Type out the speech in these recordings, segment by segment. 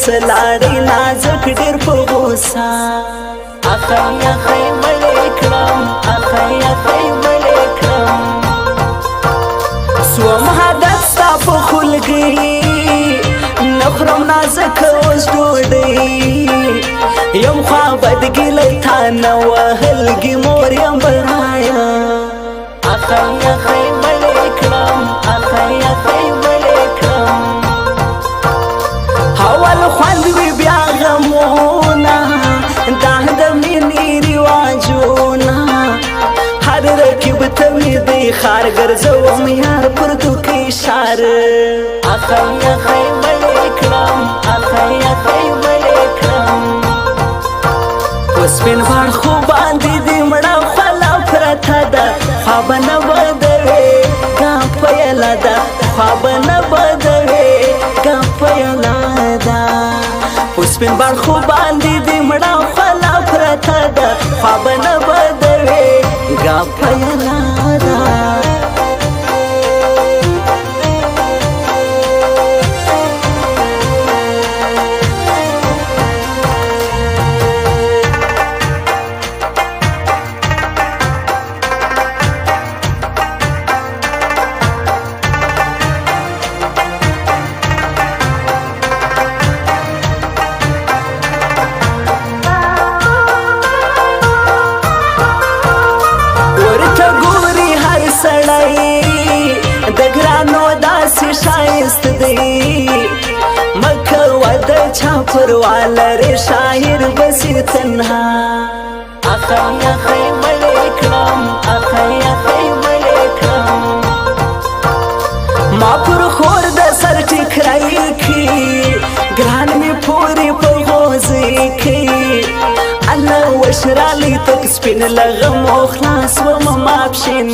سلاړې نازک ډېر په غوسه اخی اخی مړې کړم اخی اخی مړې کړم سوم حدث ستا په خلګي نخرم نازک اوس ډوډۍ یم خوا بدګیلی تا نه وهلګي مور یم برایا اخی اخی مړې کړم اخی اخی مړې کړم اول خوند وي بیا غمونه دا د مینې رواجونه هر رقیب ته مې دی ښار ګرځوم یار پر دوکې اشار اخی اخی مړې کړم اخی اخی مړې کړم په سپین غاړ خو باندې دې مړه خوله پرته ده خوا به نه بدوې ګا پیله ده خوا به نه بدوې ګا پیله ده په سپین غاړ خو باندې دې مړه خوله پرته ده خوا به نه بدوې ګا پیله ده د ګرانو داسې ښایست دی مکه وده چا پرواله ری شاعر بسې تنها اخی اخی مړې کړم اخی اخی مړې کړم ما پر خور د سر ټیکری کی ګران مې پورې په غوځې کی الله وشرالی تک سپین لغم او خلاص وم ماپشین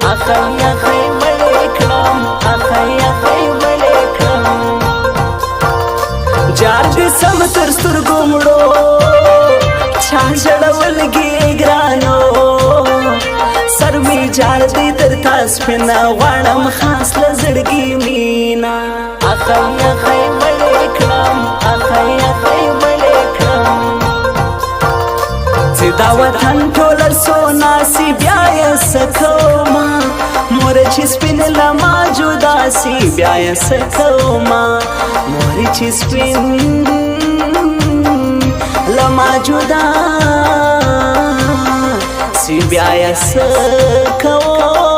اخی اخی مړې کړم اخی اخی مړې کړم جار دې سم تر سترګو مړو چا ژړولګي ګرانو سر مې جار دې تر تا سپینه غواړم خاص له زړګي مینا اخی اخی مړې کړم اخی اخی مړې کړم چې دا وطن ټول سونا سی بیا یې سکوما مور چې سپین لما جدا سی بیا یې سکوما مور چې سپین لما جدا سی بیا یې سکوما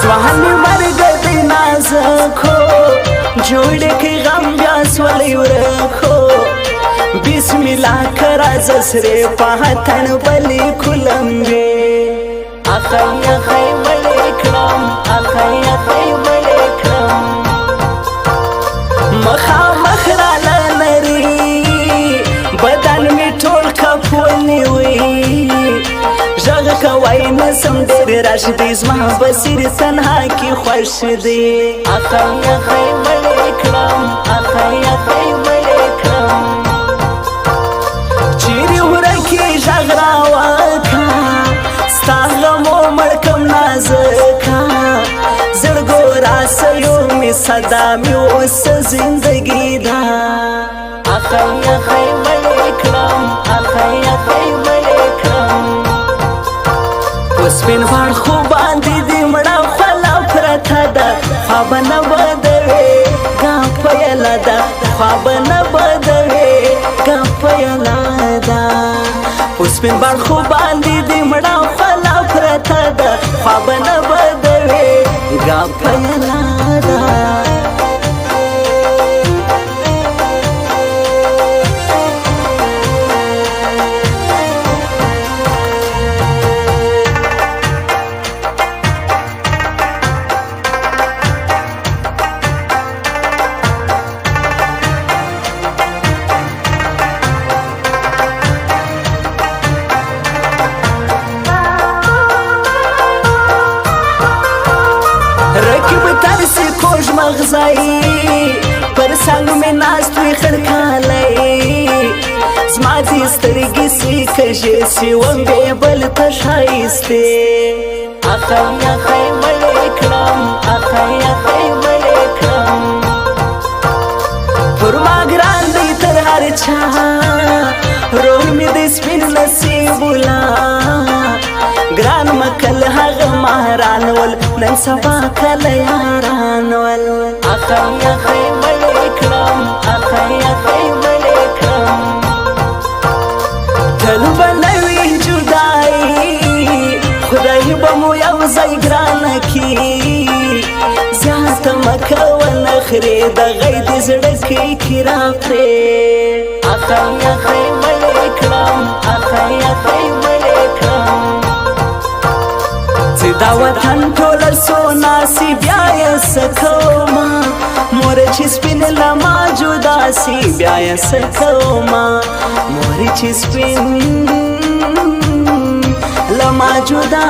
سوهنی مرگ دی نازکو جوڑی کی غم بیا سولی ورکو بسم اللہ کراز سرے پاہتن بلی کلم بی اخی اخی مړې کړم اخی اخی مړې کړم مخامخ راله نری بدن می ټول کپولی وی ژغ کوی نسم ډېر راش دی زما بصیر تنها کې خوښ دی اخی اخی مړې کړم اخی اخی مړې کړم چیرې ورکې ژغ راوکړه ستا غمو مړ کړم نازکه زړګو راسیو مې صدا مې اوس زندګي ده اخی اخی مړې کړم اخی اخی مړې کړم سپین غاړ خو باندې دې مړه خوله پرته ده خوا به نه بدوې ګا پیله ده خوا به نه بدوې ګا پیله ده په سپین غاړ خو باندې دې مړه خوله پرته ده خوا به نه بدوې ګا پیله ده رکیب ترسی کوژ مغزایی پر سنگ می ناست وی خړکالی زما دې سترګې سي کږې سي وم بې بل ته ښایستې اخی اخی مړې کړم اخی اخی مړې کړم پر ما ګران دی تر هر چا روح مې د سپین نصیب ولا ګران مکل هغه مهران ول نن سبا کله یاران ول اخی اخی مړې کړم اخی اخی مړې کړم تل به نوي جدایي خدای به مو یو ځای ګرانه کي زیاته مه کوه نخرې د غی د زړه کې راپرې اخی اخی مړې کړم اخی اخی مړې کړم چې دا وطن ټوله سونا سي بیا یې څه کومه مور چې سپین له ما جدا سي بیا یې څه کومه مور چې سپین له ما جدا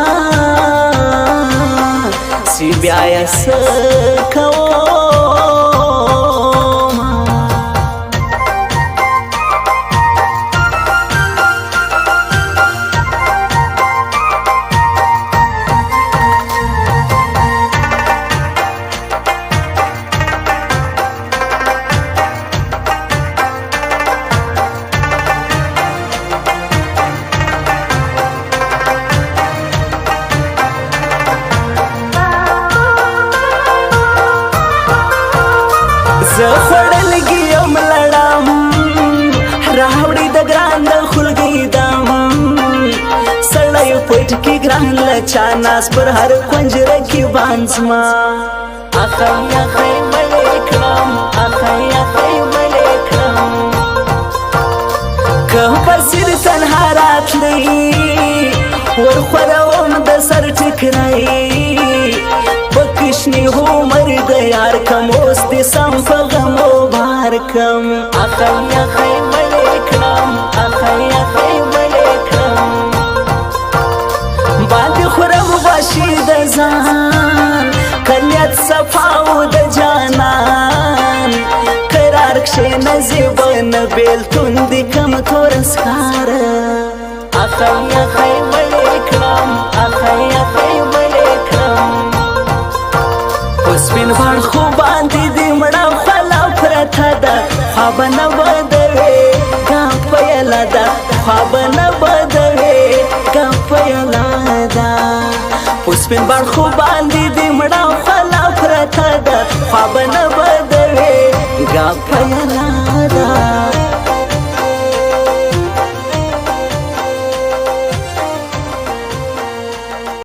سي بیا یې څه کومه زه خوړلګي یم لړم راوړي د ګران د خلګۍ دم سړی پټ کې ګران له چا ناس پر هر کنجره کې بانځما اخی اخی مړې کړم اخی اخی مړې کړم که بصیر تنها راتلی ورخوروم د سر ټکرای بکشنی هو مرد یار کم اوس دې سم په غمو بار کم اخی اخی مړې کړم اخی اخی مړې کړم باندې خورم غوښې د ځان که نیت صفا و د جانان قرار کښېنه زیبه نه بېلتون دې کم توره سکاره اخی اخی مړې کړم اخی اخی مړې کړم سپین وړ خو باندې دې مړه خلا پرته ده خواب نه بدوي ګام پیاله ده خواب نه بدوي ګام پیاله ده سپین وړ خو باندې دې مړه خلا پرته ده خواب نه بدوي ګام پیاله